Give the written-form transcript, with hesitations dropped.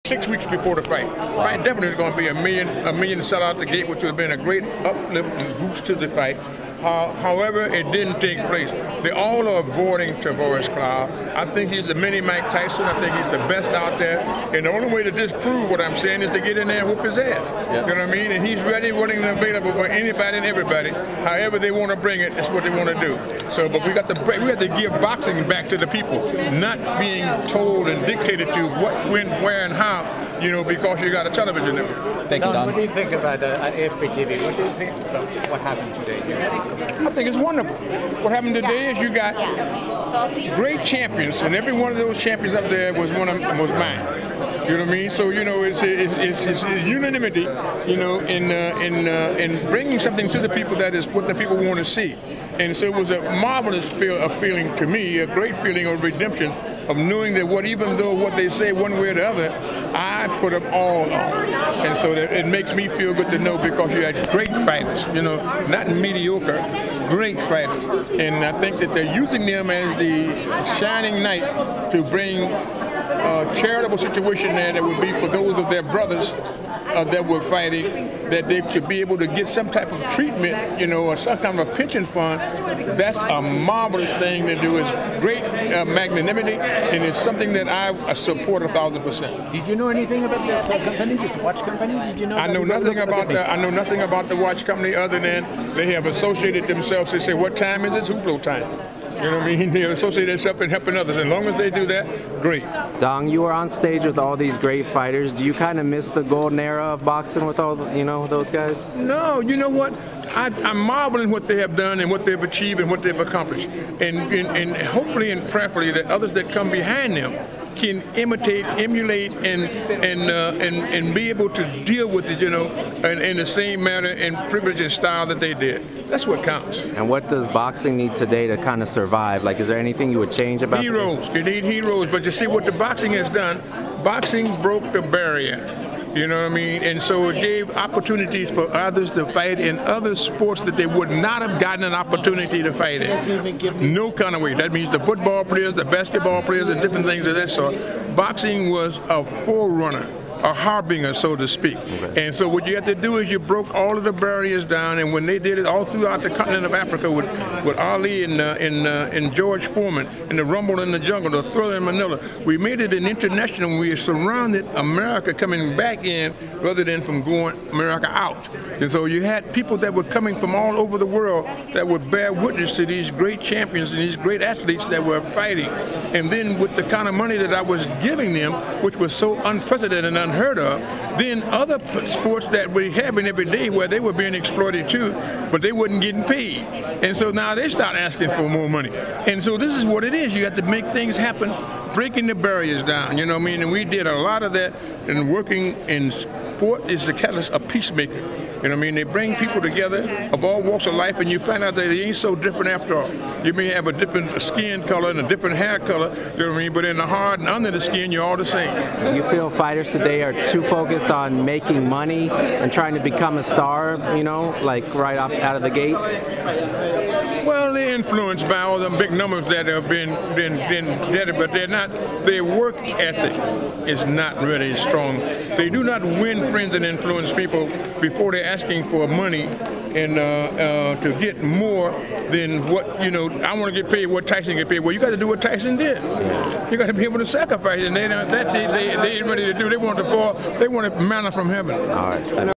6 weeks before the fight. Fight definitely is going to be a million sell out the gate, which would have been a great uplift and boost to the fight. However, it didn't take place. They all are avoiding Tavoris Cloud. I think he's the mini Mike Tyson. I think he's the best out there. And the only way to disprove what I'm saying is to get in there and whoop his ass. Yep. You know what I mean? And he's ready, willing, and available for anybody and everybody. However they want to bring it, that's what they want to do. So, but we got to give boxing back to the people, not being told and dictated to what, when, where, and how. You know, because you got a television network. Thank you, Don. What do you think about AFP-TV? What do you think about what happened today here? I think it's wonderful. What happened today is you got great champions, and every one of those champions up there was mine. You know what I mean? So you know, it's unanimity. You know, in bringing something to the people that is what the people want to see. And so it was a marvelous feeling to me, a great feeling of redemption, of knowing that even though what they say one way or the other, I put them all on. And so that it makes me feel good to know, because you had great fighters, you know, not mediocre, great fighters. And I think that they're using them as the shining knight to bring a charitable situation there that would be for those of their brothers that were fighting, that they should be able to get some type of treatment, you know, or some kind of a pension fund. That's a marvelous thing to do. It's great magnanimity, and it's something that I support 1,000%. Did you know anything about this company, this watch company? Did you know? I know nothing about the watch company other than they have associated themselves. They say, what time is it? Hubolt time. You know what I mean? They associate themselves in helping others. As long as they do that, great. Dong, you were on stage with all these great fighters. Do you kind of miss the golden era of boxing with all, those guys? No, you know what? I'm marveling what they have done and what they've achieved and what they've accomplished. And hopefully and prayerfully that others that come behind them can imitate, emulate, and be able to deal with it, in the same manner and privilege and style that they did. That's what counts. And what does boxing need today to kind of survive? Like, is there anything you would change about heroes? You need heroes, but you see what the boxing has done. Boxing broke the barrier. You know what I mean? And so it gave opportunities for others to fight in other sports that they would not have gotten an opportunity to fight in. No kind of way. That means the football players, the basketball players, and different things of that sort. Boxing was a forerunner, a harbinger, so to speak. Okay. And so what you have to do is you broke all of the barriers down, and when they did it all throughout the continent of Africa with Ali and George Foreman and the Rumble in the Jungle, the Thriller in Manila, we made it an international. We surrounded America coming back in rather than from going America out. And so you had people that were coming from all over the world that would bear witness to these great champions and these great athletes that were fighting. And then with the kind of money that I was giving them, which was so unprecedented and unheard of, then other sports that we have in every day where they were being exploited too, but they wasn't getting paid. And so now they start asking for more money. And so this is what it is. You have to make things happen, breaking the barriers down, you know what I mean? And we did a lot of that, and working in sport is the catalyst of peacemaker. You know what I mean? They bring people together of all walks of life, and you find out that they ain't so different after all. You may have a different skin color and a different hair color, you know what I mean? But in the heart and under the skin, you're all the same. You feel fighters today are too focused on making money and trying to become a star, like right off out of the gates? Well, they're influenced by all the big numbers that have been dead, but they're not. Their work ethic is not really strong. They do not win friends and influence people before they're asking for money and to get more than what, I want to get paid what Tyson get paid. Well, you got to do what Tyson did. You got to be able to sacrifice, and they ain't ready to do. They want manna from heaven. All right.